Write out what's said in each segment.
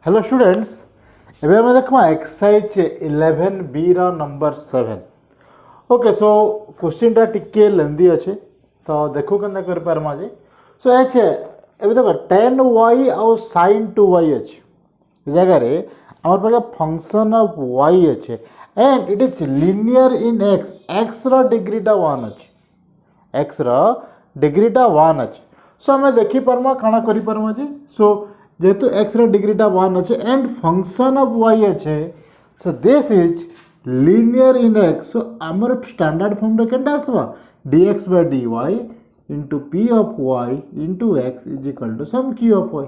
Hello students एबे हमें देखमा exercise 11B row number 7। Okay so question टा टिके लेंदी अच्छे तो देखो केनता कर पारमा जे सो एचे एबे देखो tan y और sin 2y अच्छे जगह रे हमर पाके फंक्शन ऑफ y अच्छे and it is linear in x रो डिग्री टा 1 अच्छे x रो डिग्री टा 1 अच्छे सो हमें देखि पारमा काना करि पारमा जे सो जेहेतु x रो डिग्री टा 1 अच्छे एंड फंक्शन ऑफ y अच्छे सो this is linear in x सो हमर स्टैंडर्ड फॉर्म रे केनटा आसबा dx by dy into p of y into x is equal to sum q of y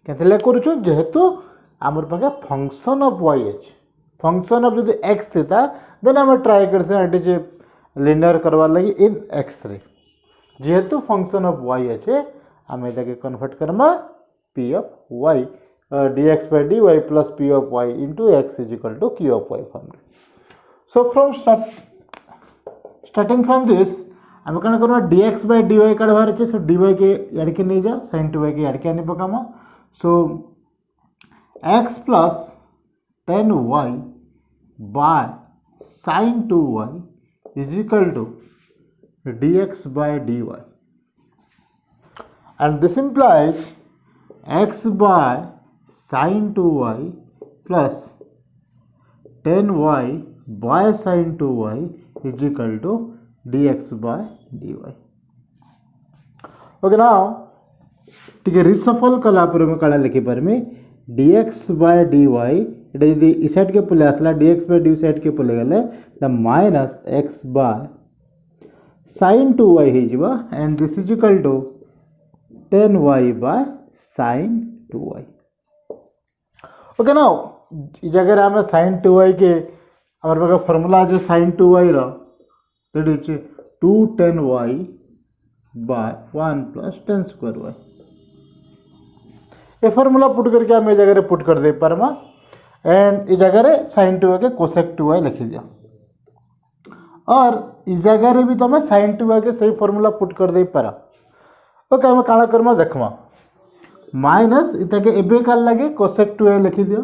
केतले करूछु जेहेतु हमर पाके फंक्शन ऑफ y अच्छे function of जदि x थेता then हम try करते हैं जे लिनियर करवा लगी इन x रे जेहेतु फंक्शन ऑफ y अच्छे आम ये convert Karma p of y dx by dy plus p of y into x is equal to q of y form. So from starting from this आम कौन करवा dx by dy काढ़वार अच्छे सो dy के यार के नहीं जा sin 2y के यार के आने पकामा सो x plus 10y by sin 2y is equal to dx by dy. And this implies x by sin 2y plus 10y by sin 2y is equal to dx by dy. Okay, now ठीक है reshuffle कला पर में काला लिखि पर में dx by dy एटा यदि इ साइड के पले आसला dx by dy साइड के पले गले the minus x by sin 2y हे जिबा and this is equal to 10y by sin 2y. Okay now इस जगह हमें sin 2y के हमारे पास फॉर्मूला जो sin 2y रो that is 2 10y by 1 plus 10 square y. ये फॉर्मूला पुट करके हम इस जगह पुट कर दे परमा एंड इस जगह sin 2y के cosec 2y लिखी दिया और इस जगह भी तुम sin 2y के सही फॉर्मूला पुट कर दे पारा. ओके हम काना करमा देखमा माइनस इता के एबे काल लगे cosec 2y लिखि दियो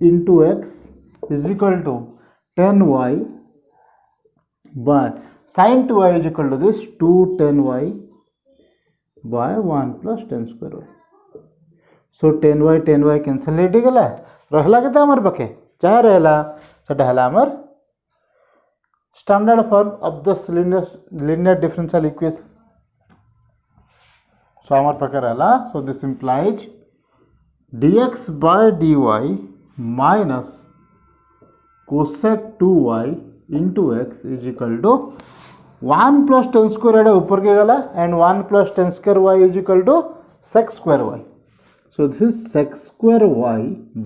into x is equal to 10y by sin 2y is equal to this 2 10y by 1 plus 10 square y. So 10y cancel Hattie गला रहला केता हमर पखे चाहे रहला सेटा हला हमर standard form of the linear differential equation. So our pakar so this implies dx by dy minus cosec 2y into x is equal to 1 plus 10 square ऊपर के गला and 1 plus 10 square y is equal to sec square y. So this is sec square y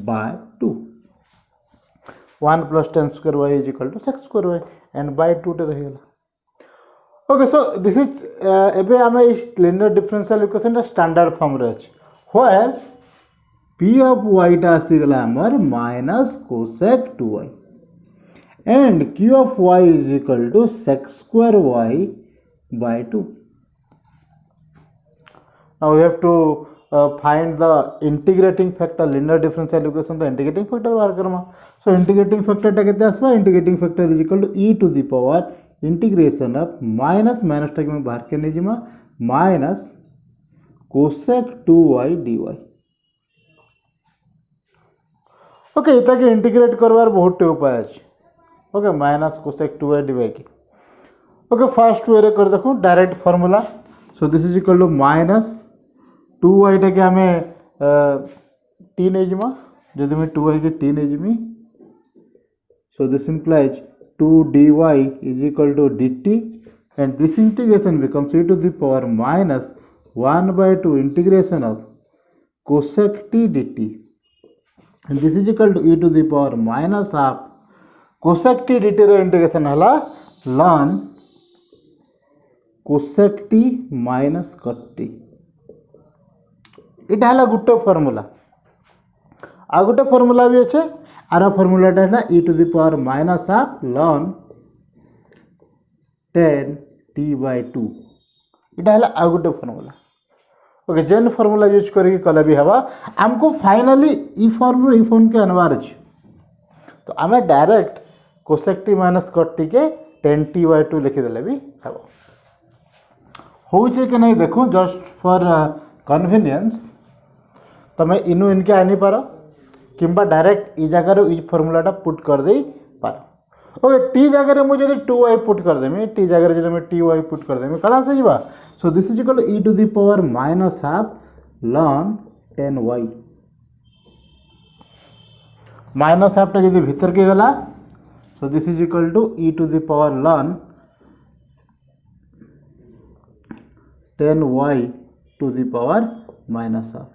by 2. 1 plus 10 square y is equal to sec square y and by 2 टे रहेगा. Okay so this is एबे हमें इस linear differential equation standard form रे अछि where p of y टा आसी गला हमर minus cosec 2y and q of y is equal to sec square y by 2. Now we have to find the integrating factor linear differential equation the integrating factor बाहर Karma. So integrating factor टा केते आसबा integrating factor is equal to e to the power integration of minus टा के बाहर के नै जिमा minus cosec 2y dy. Okay इता के इंटीग्रेट करवार बहुत टे उपाय अछि. Okay minus cosec 2y dy के ओके फर्स्ट वे रे कर देखो direct formula. So this is equal to minus 2y टा के हमें t नै जिमा जदि मैं 2y के t नै Jimmy so this implies 2 dy is equal to dt and this integration becomes e to the power minus 1 by 2 integration of cosec t dt and this is equal to e to the power minus half cosec t dt रो integration हला ln cosec t minus cot t. इटा हला गुट्टे formula आ गुट्टे formula भी अच्छे आर फार्मूलाटा है e to the power minus half ln 10 t by 2 इटा हला आ गुट्टे फार्मूला. ओके जेन फॉर्मूला यूज करके कले भी हवा आमको फाइनली ई फॉर्म रू ई फॉर्म के अनवार अछि तो आम direct cosec T minus cut T के टेन टी बाय टू लिखिदेले भी हम हो कि नहीं देखो जस्ट फॉर कन्वीनियंस तुम इनु इनके आनी पार कि डायरेक्ट ई जगार ई फॉर्मूलाटा पुट कर दे पार ओके टी जगह मुझे टू वाई पुट करदेमी टी जगह जो टी वाई पुट करदेमी कौन से जा so this is equal E to the power minus half ln 10 Y minus half टा जो भीतर के गला so this is equal to E to the power ln 10 Y to the power minus half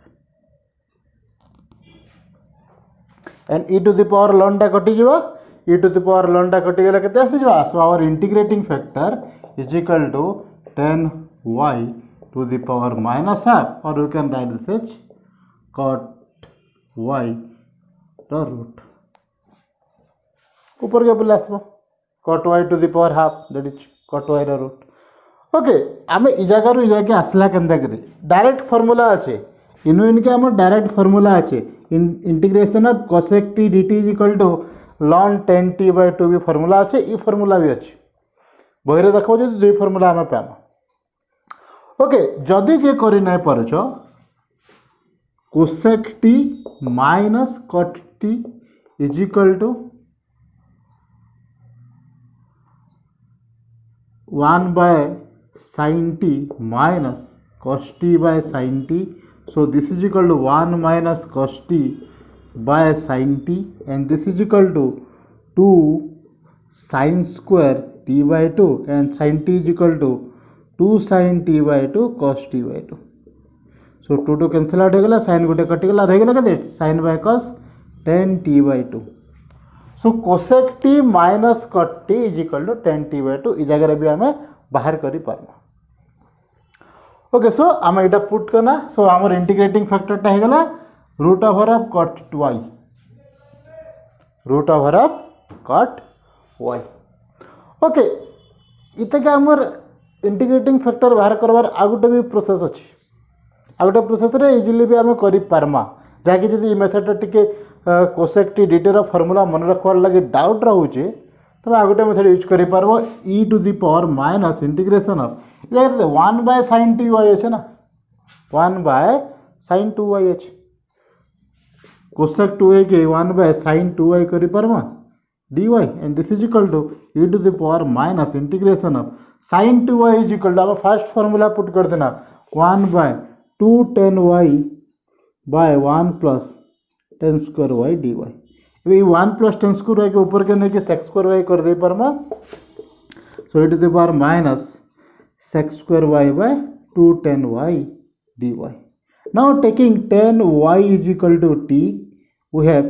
and E to the power ln टा कटि जीवा E to the power ln टा कटि गेला केते आसी जीवा so our integrating factor is equal to 10 Y to the power minus half और we can write this as cot Y the root ऊपर के बोले आसबो cot Y to the power half that is cot Y the root okay आमे ई जगह रु ई जगह आसला केनता करी डायरेक्ट फार्मूला अच्छे इनु इनके आम डायरेक्ट फार्मूला अच्छे integration of cosec t dt is equal to ln 10 t by 2 भी फार्मूला अच्छे ई फार्मूला भी अच्छे बहिरे देखो जो दुई फार्मूला आम पाम ओके जदि जे करि नै परछ cosec t minus cot t is equal to 1 by sin t minus cos t by sin t so this is equal to 1 minus cos t by sin t and this is equal to 2 sin square t by 2 and sin t is equal to 2 sin t by 2 cos t by 2 so 2 to cancel out हो गला sin गोटे कटि गला रह गला के sin by cos 10 t by 2 so cosec t minus cot t is equal to 10 t by 2 ई जगह भी हमें बाहर करी पारमा ओके सो आम यहाँ पुट करना सो आम इंटीग्रेटिंग फैक्टरटा हो गला root over of cot Y root over of cot Y okay इतने आमर इंटीग्रेटिंग फैक्टर बाहर करवार आ गोटे भी प्रोसेस अच्छी आ गोटे प्रोसेस रे इजिली भी आम कर पारमा जहाँकि जब method T cosec t dt रो फॉर्मूला मन रखवार लगे डाउट रोचे तुम आ गोटे मेथड यूज कर पार e to the power minus integration of ये 1 by sin t y अच्छे ना 1 by sin 2 y अच्छे cosec 2y के 1 by sin 2y कर पारमा dy and this is equal to e to the power minus integration of sin 2y is equal to अब first formula put कर देना 1 by 2 10 y by 1 plus 10 square y dy ये 1 plus 10 square y के ऊपर के नहीं कि sec square y कर दे पारमा so e to the power minus sec square y by 2 10 y dy. Now taking 10 y is equal to t, we have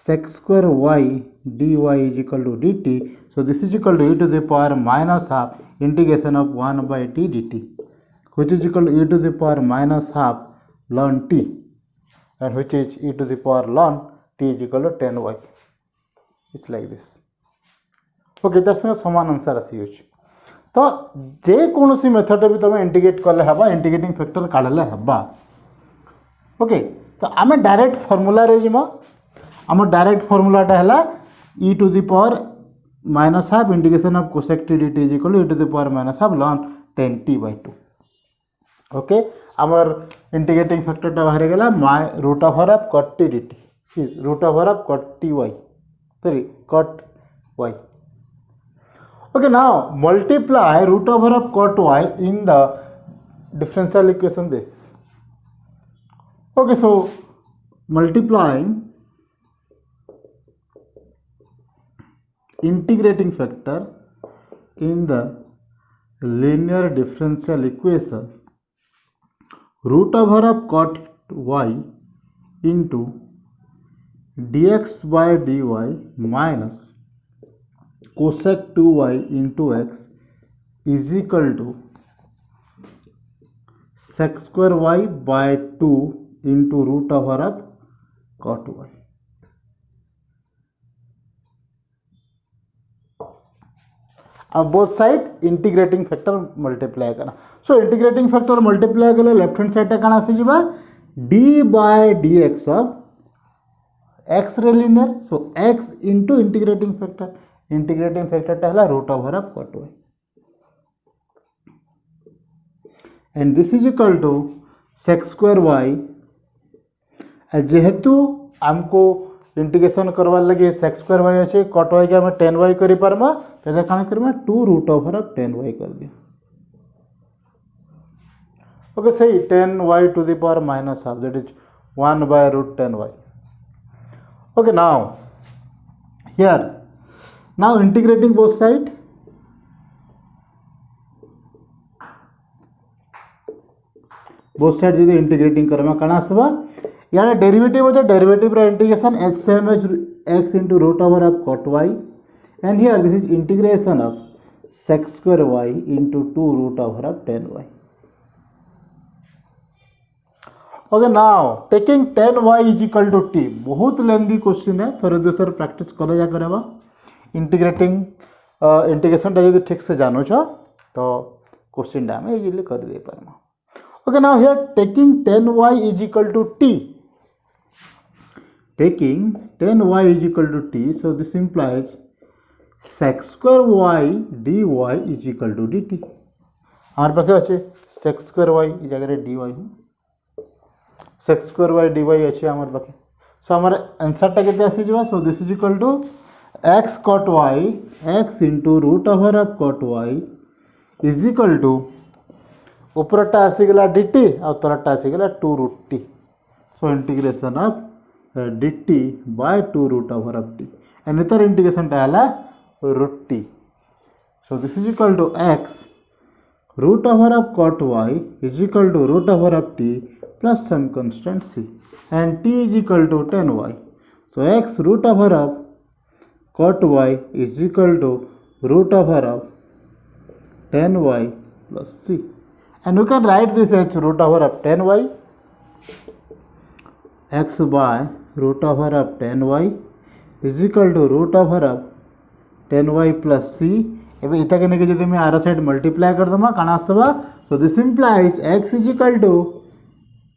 sec square y dy is equal to dt. So this is equal to e to the power minus half integration of 1 by t dt, which is equal to e to the power minus half ln t, and which is e to the power ln t is equal to 10 y. It's like this. Okay, that's the समान answer आसी तो जे कौन सी method भी तुम integrate कले हबा integrating factor काढले हबा ओके तो आम डायरेक्ट फार्मूला रे जिमा आम डायरेक्ट फार्मूलाटा है e to the power minus half integration of cosec t dt is equal to E to the power minus half ln 10 t by 2 okay आमर इंटीग्रेटिंग फैक्टरटा बाहर गला root over of cot t dt root over of cot t y sorry cot y okay now multiply root over of cot y in the differential equation this okay so multiplying integrating factor in the linear differential equation root over of cot y into dx by dy minus cosec 2y into x is equal to sec square y by 2 into root over of cot y. अब both side integrating factor multiply करना so integrating factor multiply कले left hand side कण आसी जिबा D by dx of x रे linear so x into integrating factor टा हला root over of cot y and this is equal to sec square y जेहेतु हमको इंटीग्रेशन करवार लगे sec स्क्वायर y अच्छे cot y के हमें 10y करि पारमा तो काण करबा 2 रूट ओवर ऑफ 10y कर दिया ओके सही 10y to the power minus half that is 1 by root 10y okay now here now integrating both side जदि इंटीग्रेटिंग करमा काण आसबा यार डेरिवेटिव होता डेरिवेटिव रा integration h same as x into root over of cot y and here this is integration of sec square y into 2 root over of 10y okay now taking 10y is equal to t बहुत lengthy question है थोड़े दूसरे practice करे जा करबा integrating integration टा यदि ठीक से जानो छ तो क्वेश्चन टा हम इजीली कर दे पारमा okay now here taking 10y is equal to t taking 10y is equal to t so this implies sec square y dy is equal to dt हमारे पास अच्छे sec square y इस जगह dy sec square y dy अच्छे हमारे पास सो हमारे answer टा केते आसी जबा so this is equal to x cot y x into root over of cot y is equal to ऊपरटा आसीगला dt और तलटा आसीगला 2 root t so integration of dt by 2 root over of t and इतर integration टा हला root t so this is equal to x root over of cot y is equal to root over of t plus some constant c and t is equal to 10y so x root over of cot y is equal to root over of 10y plus c and you can write this as root over of 10y x by root over of 10y is equal to root over of 10y plus c एबे इता के नेके जदि मैं are side multiply कर दमा काना आसबा so this implies x is equal to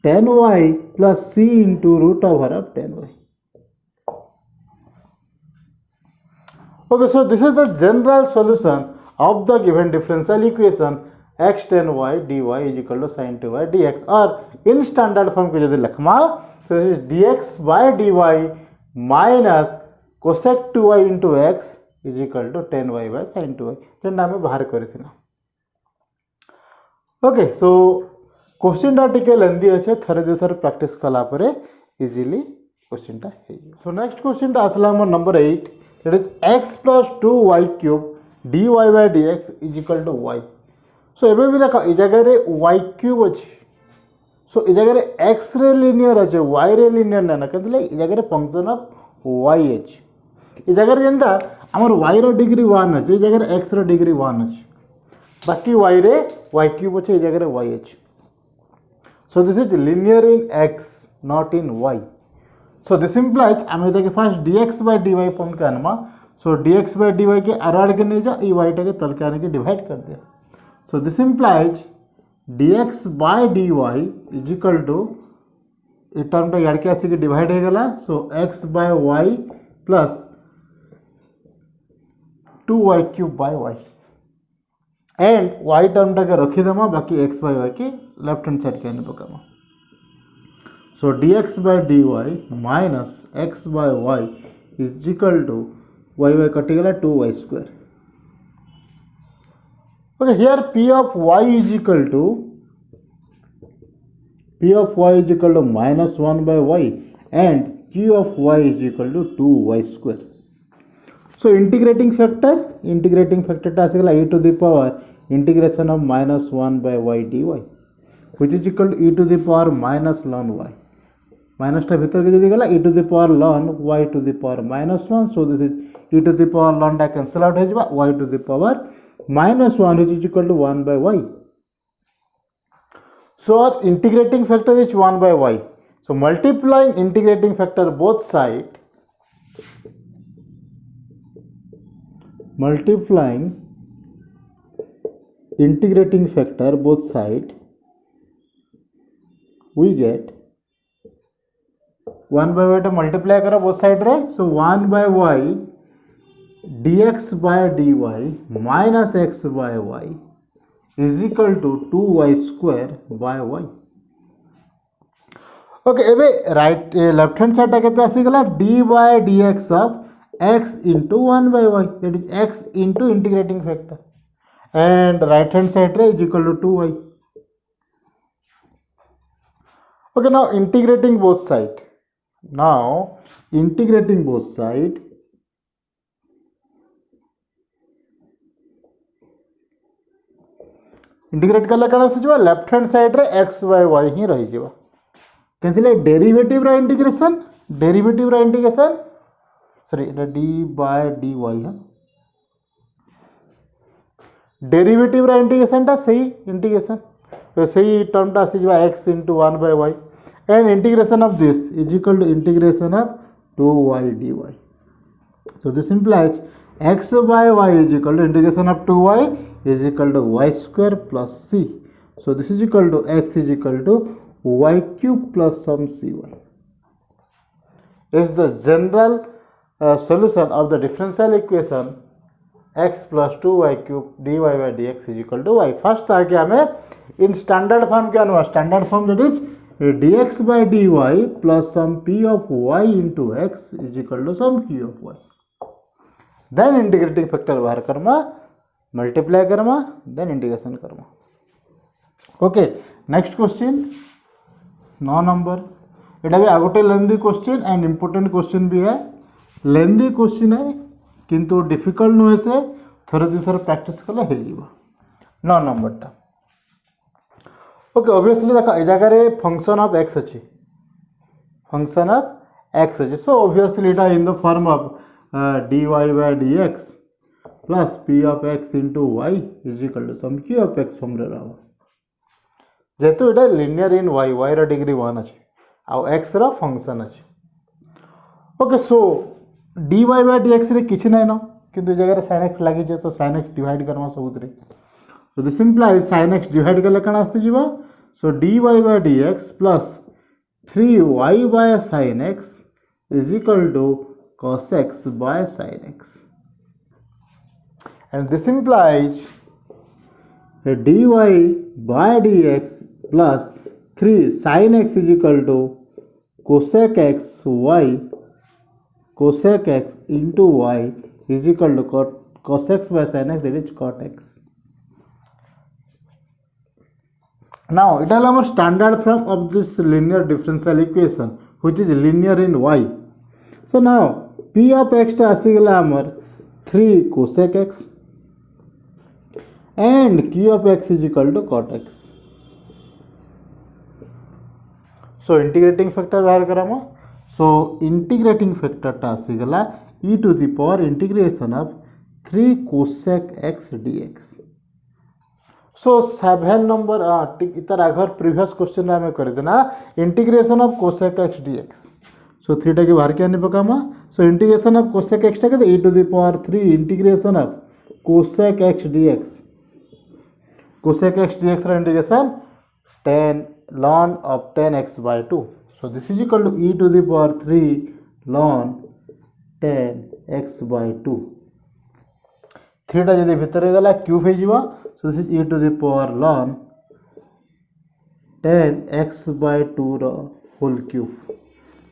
10y plus c into root over of 10y okay so this is the general solution of the given differential equation x tan y dy is equal to sin 2y dx और in standard form को यदि लिखमा तो dx by dy minus cosec 2y into x is equal to 10y by sin 2y जेंडा हमें बाहर करथिना okay so question टा टिके लेंदी अछि थरे दूसरे प्रैक्टिस कला परे इजीली क्वेश्चन टा हे सो नेक्स्ट क्वेश्चन टा असला हमर number 8 that is x plus 2y cube dy by dx is equal to y सो एबे भी देखो ए जगह रे y क्यूब अछि सो ए जगह रे x रे लिनियर अछि y रे लिनियर ना कतले ए जगह रे फंक्शन ऑफ y अछि ए जगह रे जेंता हमर y रो डिग्री 1 अछि ए जगह रे x रो डिग्री 1 अछि बाकी y रे y क्यूब अछि ए जगह रे y अछि सो this is linear in x not in y so this implies हम देखि first dx by dy form के अनमा सो dx by dy के अराड के नहीं जा ई y टा के तल के आने के डिवाइड कर दिया so this implies dx by dy is equal to ये टर्म टा यार के आसी के डिवाइड हो गला सो x by y plus 2y cube by y and y term टा के रखी दमा बाकी x by y के लेफ्ट हैंड साइड के आने पकामा सो dx by dy minus x by y is equal to y कटि गला 2y square okay here p of y is equal to minus 1 by y and q of y is equal to 2y square so integrating factor टा आसेगला e to the power integration of minus 1 by y dy which is equal to e to the power minus ln y minus टा भीतर के जदी गला e to the power ln y to the power minus 1 so this is e to the power ln टा cancel out हो जबा y to the power minus 1 which is equal to 1 by y. So our integrating factor is 1 by y. So multiplying integrating factor both side, multiplying integrating factor both side, we get 1 by y to multiply करो both side रे, so 1 by y dx by dy minus x by y is equal to 2y square by y. Okay एबे right left hand side केते आसी गला dy dx of x into 1 by y, that is x into integrating factor, and right hand side is equal to 2y. Okay, now integrating both side. Now integrating both side, integrate कले कण आसीजो left hand side रे x by y ही रही जीवा केथिले derivative रा integration sorry d by dy है derivative रा integration ता सही इंटीग्रेशन तो सही टर्म ता आसीजो x into 1 by y and integration of this is equal to integration of 2y dy. So this implies x by y is equal to integration of 2y is equal to y square plus c. So this is equal to x is equal to y cube plus some cy. Is the general solution of the differential equation x plus 2y cube dy by dx is equal to y. First आके हमें in standard form क्या हुआ? Standard form that is dx by dy plus some p of y into x is equal to some q of y. Then integrating factor बाहर Karma, multiply Karma, then integration Karma. Okay, next question, 9 number. इटा भी आगोटे लेंदी question and important question भी है. Lengthy question है किंतु difficult नुहे से थोड़े दिन थोड़े प्रैक्टिस कले हो जीवा. 9 नंबर टा. ओके ऑब्वियसली देखो ए जगह रे फंक्शन ऑफ x अछि, फंक्शन ऑफ x अछि, सो ऑब्वियसली इटा in the form of dy by dx plus p of x into y is equal to some q of x form रे रहबो. जेतु इटा linear इन y रा degree 1 अछि आ x रा function अछि. Okay so dy by dx रे किछि नै न किंतु ए जगह रे sin x लागि जे तो sin x डिवाइड करमा सबुतरे. So this implies sin x divide कले कण आस्ते जीवा. So dy by dx plus 3y by sin x is equal to cos x by sin x, and this implies dy by dx plus 3 sin x is equal to cosec x y, cosec x into y is equal to cos x by sin x, that is cot x. Now it is our standard form of this linear differential equation which is linear in y. So now p of x टा आसी गला हमर 3 cosec x and q of x is equal to cot x. So integrating factor बाहर करामा. So integrating factor टा आसी गला e to the power integration of 3 cosec x dx. So 7 number इतर आगर प्रीवियस क्वेश्चन में कर देना integration of cosec x dx. So 3 टा के बाहर क्या नहीं पकामा. So integration of cosec x टा के e to the power 3 integration of cosec x dx. cosec x dx रा integration 10 ln of 10x by 2. So this is equal to e to the power 3 ln 10x by 2. 3 टा जदि भितर गला cube हो जीवा. So this is e to the power ln 10x by 2 row whole cube,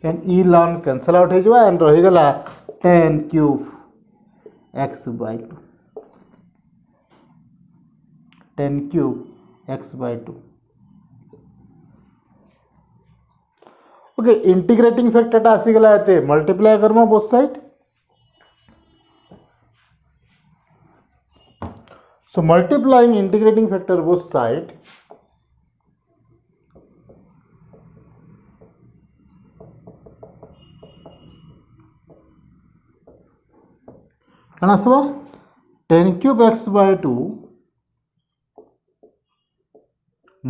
and e ln cancel out हो जावा and रही गला 10 cube x by 2, 10 cube x by 2. Okay integrating factor टा आसी गला एते multiply Karma both side. So multiplying integrating factor both side, and aswa 10 cube x by 2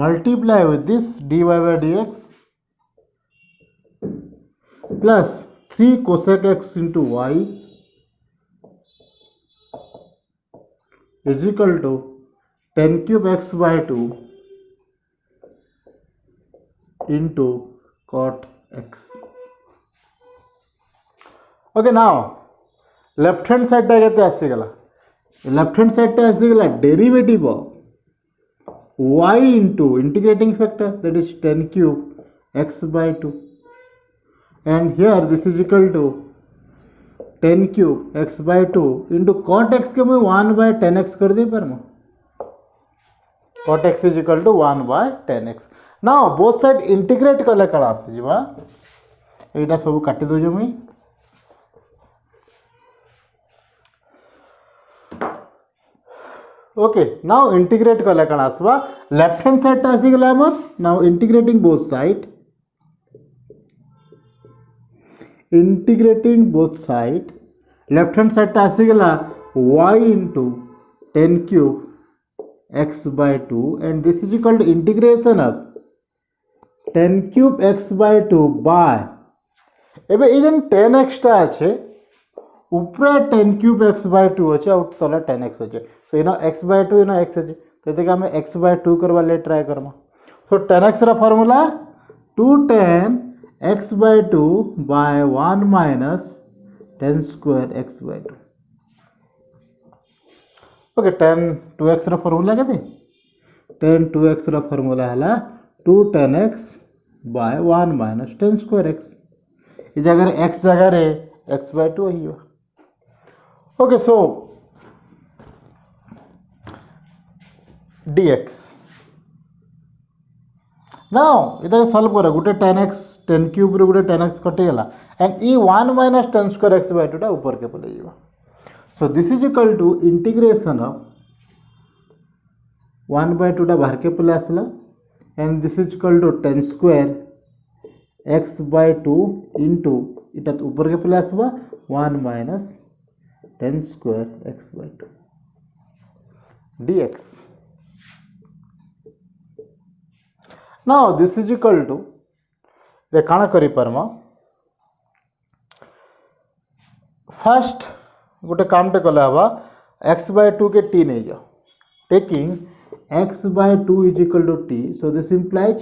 multiply with this dy by dx plus 3 cosec x into y is equal to 10 cube x by 2 into cot x. Okay, now left hand side टा केते आसीगला left hand side टा आसीगला derivative of y into integrating factor, that is 10 cube x by 2, and here this is equal to 10 cube x by 2 into cot x के मैं 1 by 10x कर दे पर cot x is equal to 1 by 10x. now both side integrate कले कला आसी जीवा एटा सब काटी दो जो मैं. ओके नाउ इंटीग्रेट कले कण आसवा लेफ्ट हैंड साइड टा आसी गला हमर. Now integrating both side left hand side टा आसी गला y into 10 cube x by 2 and this is equal to integration of 10 cube x by 2 by एबे ए जन 10x टा আছে ऊपर 10 cube x by 2 আছে और तले 10x আছে. so इना x by 2 इना x আছে तो देखा हमें x by 2 करवा ले ट्राई करमा. so 10x रा formula 210 x by 2 by 1 minus 10 square x by 2. Okay 10 2x रा फार्मूला केते 10 2x रा फार्मूला हला 210x by 1 minus 10 square x. इस जगह x जगह रे x by 2 he. Okay so dx now इधर सॉल्व करा गुटे 10x 10 क्यूब रे गुटे 10x कटे गला and E 1 minus 10 square x by 2 टा ऊपर के पले जीवा. so this is equal to integration of 1 by 2 टा बाहर के पले आसला and this is equal to 10 square x by 2 into इटा ऊपर के पले आसवा 1 minus 10 square x by 2 dx. now this is equal to ये काना करी परमा फर्स्ट गोटे काम टे कले हवा x by 2 के t नहीं जाओ taking x by 2 is equal to t. so this implies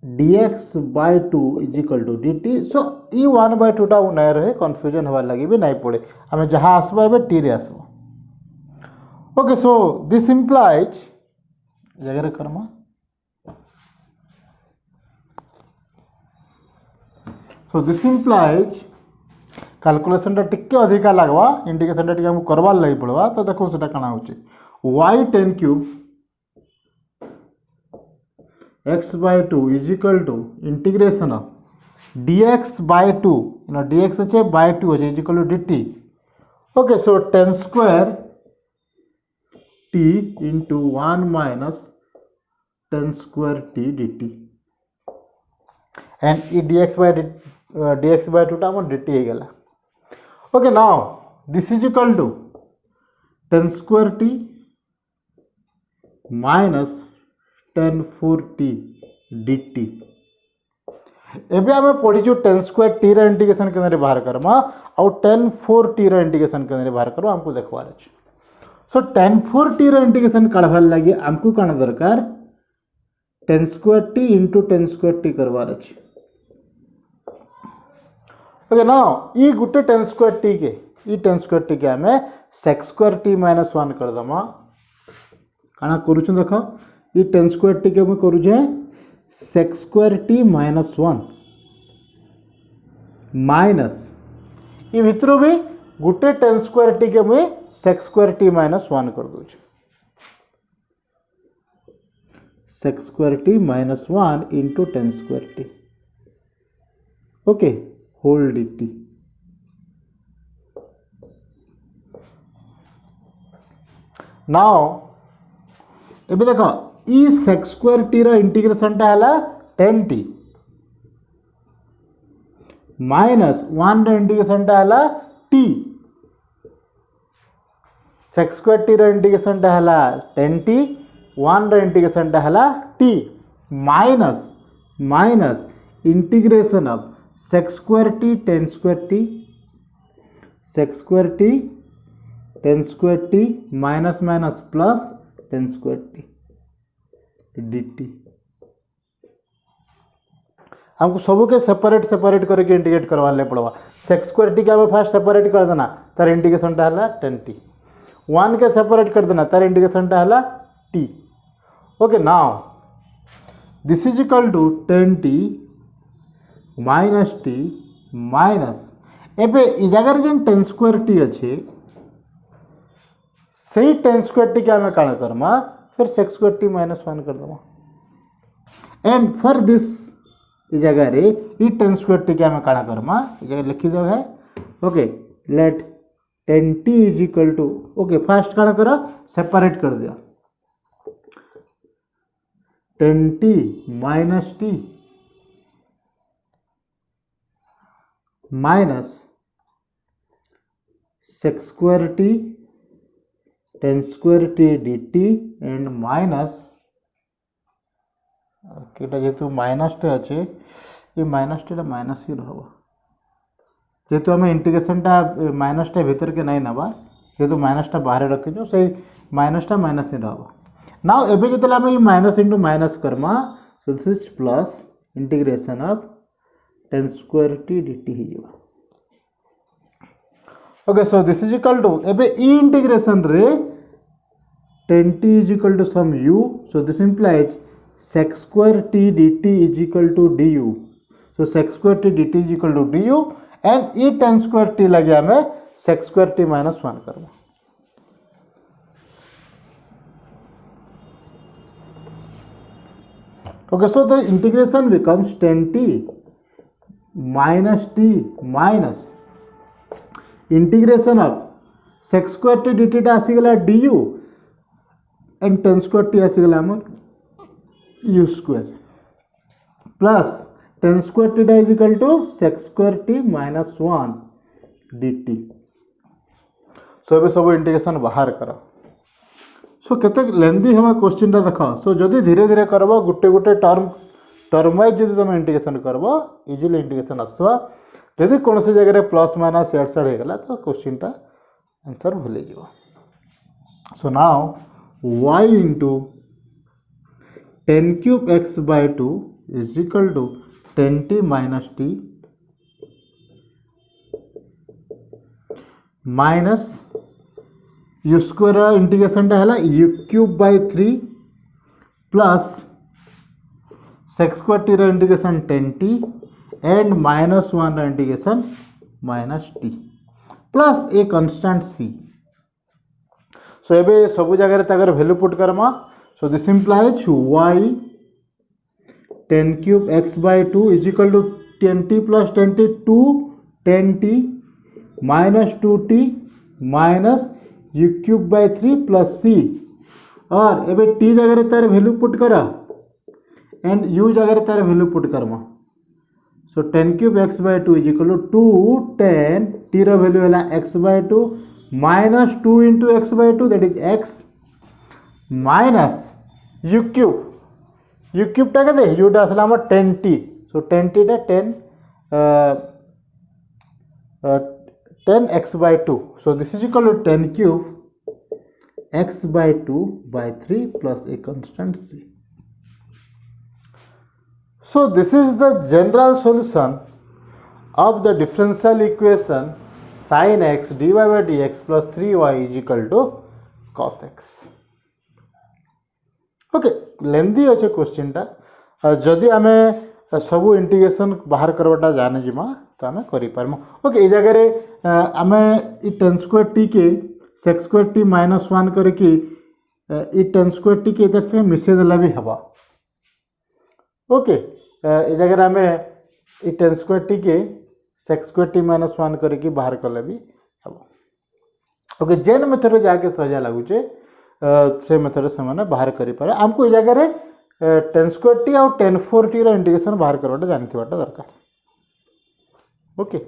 dx by 2 is equal to dt. so E 1 by 2 टा नहीं रहे कंफ्यूजन हवा लगी भी नहीं पड़े हमें जहाँ आसवा है टी रे आसवा. ओके सो दिस इम्प्लाइज जगह Karma so this implies calculation टा टिके अधिका लगवा इंडिकेशन टा टिके हमको करवा लगी पड़वा. तो देखो सेटा काना होचे y 10 cube x by 2 is equal to integration of dx by 2 dx আছে by 2 আছে is equal to dt. okay so 10 square t into 1 minus 10 square t dt and e dx by 2 टा हमर dt हे गेला. okay now this is equal to 10 square t minus 10 4 t dt. एबे हमें पढ़ी जो 10 square t रा integration केनरे बाहर करमा और 10 4 t रा इंटीग्रेशन केनरे बाहर करबा हमको देखवार अछि. सो 10 4 t रा इंटीग्रेशन काढबार लागि हमको काना दरकार 10 square t into 10 square t करवार अछि. ओके नाउ ई गुटे 10 स्क्वायर t के ई 10 स्क्वायर t के हमें sec स्क्वायर t minus 1 कर दमा काना करू छु देखो ई 10 स्क्वायर t के हम करू जे sec square t minus 1 minus e भितरो भी गुटे 10 स्क्वायर t के मैं sec स्क्वायर t minus 1 कर दू छु. sec square t minus 1 into 10 square t okay whole dt. Now एबे देखो ई sec स्क्वायर t रा इंटीग्रेशन टा हला 10t माइनस 1 रा इंटीग्रेशन टा हला t. sec स्क्वायर t रा इंटीग्रेशन टा हला 10t 1 रा इंटीग्रेशन टा हला t minus integration of sec square t 10 square t sec square t 10 square t minus minus plus tan square T D T. हमको सबू के सेपरेट सेपरेट करके इंटीग्रेट करवा पड़वा। सेक्स स्क्वायर टी के हमें फास्ट सेपरेट कर देना, तार इंटीग्रेशन टा है टेन टी। वन के सेपरेट कर देना, तार इंटीग्रेशन टा है T. Okay, now this is equal to ten T minus T minus एबे इ जगह जेन टेन स्क्वायर टी अच्छे सही टेन स्क्वायर टी के आम काण करमा फिर sex square t minus one कर दमा एंड फॉर दिस इ जगह रे इ टेन स्क्वायर टी के आम काण करमा इ जगह लिखी दो है। Okay, let ten T is equal to okay first काण कर सेपरेट कर दिया ten T minus T minus sec square T ten square T D T and minus जेहेतु माइनस टे अच्छे ये माइनस टी माइनस ही रहा जेहेतु आम इंटीग्रेशन टा माइनस टा भीतर के नहीं नवा जेहेतु माइनस टा बाहर रखी से माइनस टा माइनस ही रहा। नाउ एबे जतले आम माइनस इंटू माइनस करमा so this is plus integration of tan square T D t हो। Okay, so this is equal to एबे ई इंटीग्रेशन रे tan T is equal to sum u, so this implies sec square t dt is equal to du, so sec square t dt is equal to du and e tan square t लगे हमें sec square t minus 1 करना। Okay, so the integration becomes 10t minus t minus integration of sec square t dt टा आसीगला du and tan square t आसीगला आमर u square plus tan square t टा is equal to sec square t minus one d t. So a सब integration बाहर कर। सो केते लेंदी हमें क्वेश्चन टा देख। सो जदि धीरे धीरे करब गोटे गोटे टर्म वाइज जब तुम इंटीग्रेशन करब इजिली इंटीग्रेशन आसवा। जदि कौन सी जगह प्लस माइनस एड साइड होगला तो क्वेश्चन टा आंसर भूल जाओ। So now y into 10 cube x by 2 is equal to 10t minus t minus u square integration टा है u cube by 3 plus sec square t integration 10t and minus 1 integration minus t plus a constant c। So एबे सब जगह तक value put करमा। So this implies y 10 cube x by 2 is equal टू 10t plus 10t 2 10t minus 2t minus u cube by 3 plus c और एबे t जगह तार वैल्यू पुट करा एंड u जगह तार वैल्यू पुट करमा। So 10 cube x by 2 is equal to 2 10 t रो वैल्यू है x by 2 minus 2 into x by 2 that is x minus u cube टा के u टा असला हम 10t, so 10t टा 10 x by 2, so this is equal to 10 cube x by 2 by 3 plus a constant c. So this is the general solution of the differential equation sin x dy by dx plus 3y is equal to cos x. Okay, लेंदी अच्छे question टा जदि आम सब integration बाहर करवाटा जाने जिमा तो आम करें। ओके, जगह आम टेन स्क्वायर टी के sex square t minus one करके टेन स्क्वायर टी के इधर से मिसे देला भी हवा। ओके, ये जगह आम टेन स्क्वायर टी के sex square t minus one करके बाहर कले भी हम। ओके, जेन मेथड जाके सजा लगुचे से मेथड से मैंने बाहर करें। आमको ये जगह टेन स्क्वायर टी और 10 4 टी इंटीग्रेशन बाहर करवाटा जानते दरकार। ओके।